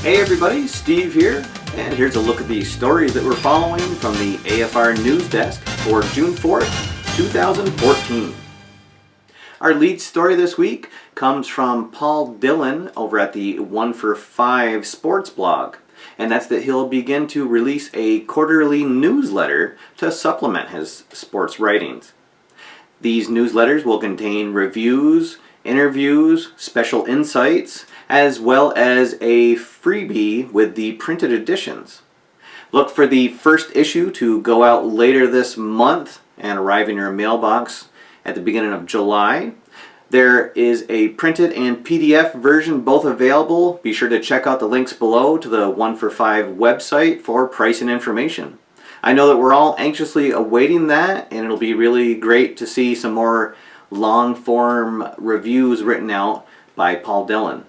Hey everybody, Steve here, and here's a look at the stories that we're following from the AFR News Desk for June 4th, 2014. Our lead story this week comes from Paul Dillon over at the 1-for-5 Sports blog, and that's that he'll begin to release a quarterly newsletter to supplement his sports writings. These newsletters will contain reviews, interviews, special insights, as well as a freebie with the printed editions. Look for the first issue to go out later this month and arrive in your mailbox at the beginning of July. There is a printed and PDF version both available. Be sure to check out the links below to the 1-for-5 website for pricing information. I know that we're all anxiously awaiting that, and it'll be really great to see some more long-form reviews written out by Paul Dillon.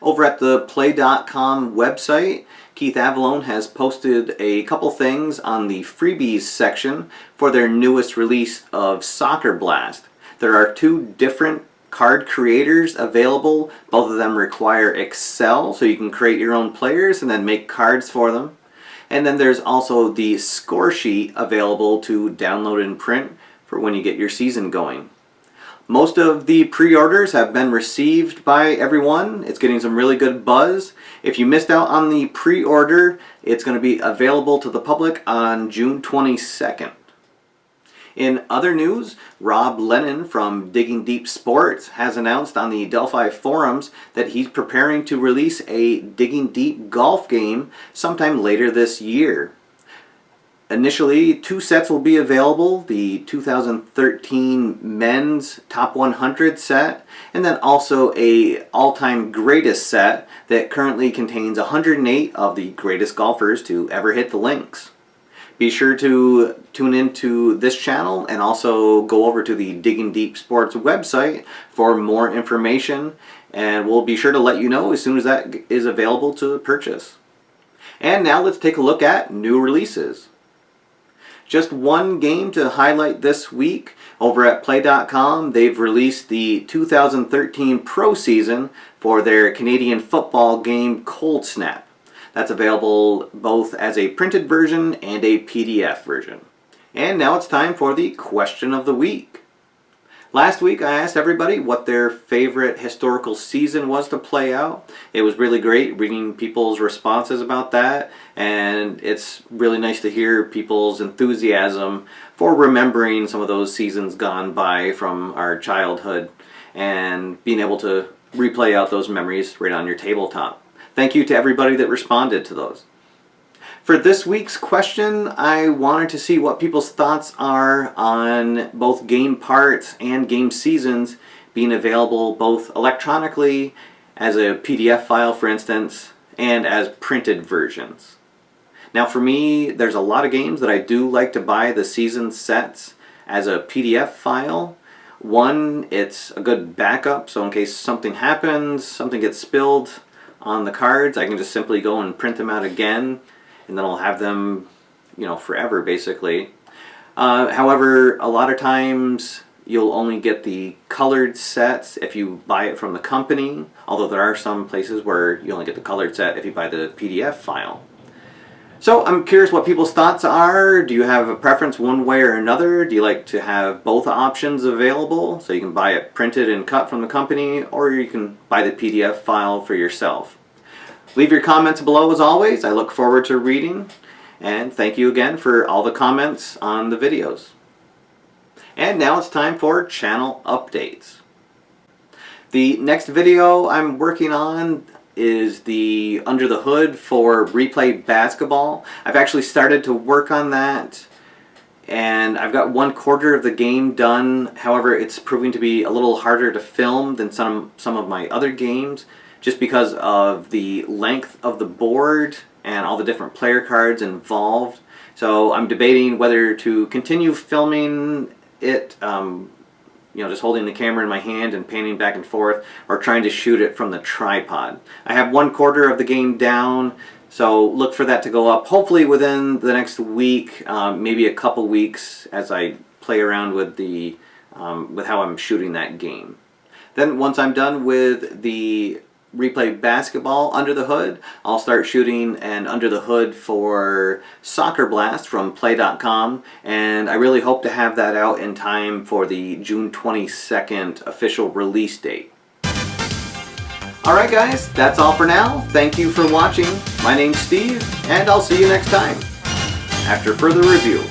Over at the Play.com website, Keith Avalone has posted a couple things on the freebies section for their newest release of Soccer Blast. There are two different card creators available. Both of them require Excel, so you can create your own players and then make cards for them. And then there's also the score sheet available to download and print for when you get your season going. Most of the pre-orders have been received by everyone. It's getting some really good buzz. If you missed out on the pre-order, it's going to be available to the public on June 22nd. In other news, Rob Lennon from Diggin Deep Sports has announced on the Delphi forums that he's preparing to release a Digging Deep golf game sometime later this year. Initially, 2 sets will be available, the 2013 Men's Top 100 set, and then also a all-time greatest set that currently contains 108 of the greatest golfers to ever hit the links. Be sure to tune into this channel and also go over to the Diggin Deep Sports website for more information, and we'll be sure to let you know as soon as that is available to purchase. And now let's take a look at new releases. Just one game to highlight this week. Over at Play.com, they've released the 2013 Pro Season for their Canadian football game Cold Snap. That's available both as a printed version and a PDF version. And now it's time for the question of the week. Last week I asked everybody what their favorite historical season was to play out. It was really great reading people's responses about that, and it's really nice to hear people's enthusiasm for remembering some of those seasons gone by from our childhood and being able to replay out those memories right on your tabletop. Thank you to everybody that responded to those. For this week's question, I wanted to see what people's thoughts are on both game parts and game seasons being available both electronically, as a PDF file for instance, and as printed versions. Now for me, there's a lot of games that I do like to buy the season sets as a PDF file. One, it's a good backup, so in case something happens, something gets spilled on the cards, I can just simply go and print them out again, and then I'll have them, forever basically. However, a lot of times you'll only get the colored sets if you buy it from the company, although there are some places where you only get the colored set if you buy the PDF file. So I'm curious what people's thoughts are. Do you have a preference one way or another? Do you like to have both options available, so you can buy it printed and cut from the company, or you can buy the PDF file for yourself? Leave your comments below as always. I look forward to reading, and thank you again for all the comments on the videos. And now it's time for channel updates. The next video I'm working on is the Under the Hood for Replay Basketball. I've actually started to work on that, and I've got 1/4 of the game done. However, it's proving to be a little harder to film than some of my other games, just because of the length of the board and all the different player cards involved. So I'm debating whether to continue filming it, just holding the camera in my hand and panning back and forth, or trying to shoot it from the tripod. I have 1/4 of the game down, so look for that to go up hopefully within the next week, maybe a couple weeks, as I play around with how I'm shooting that game. Then once I'm done with the replay basketball under the hood. I'll start shooting an under the hood for Soccer Blast from play.com, and I really hope to have that out in time for the June 22nd official release date. Alright guys, that's all for now. Thank you for watching. My name's Steve, and I'll see you next time after further review.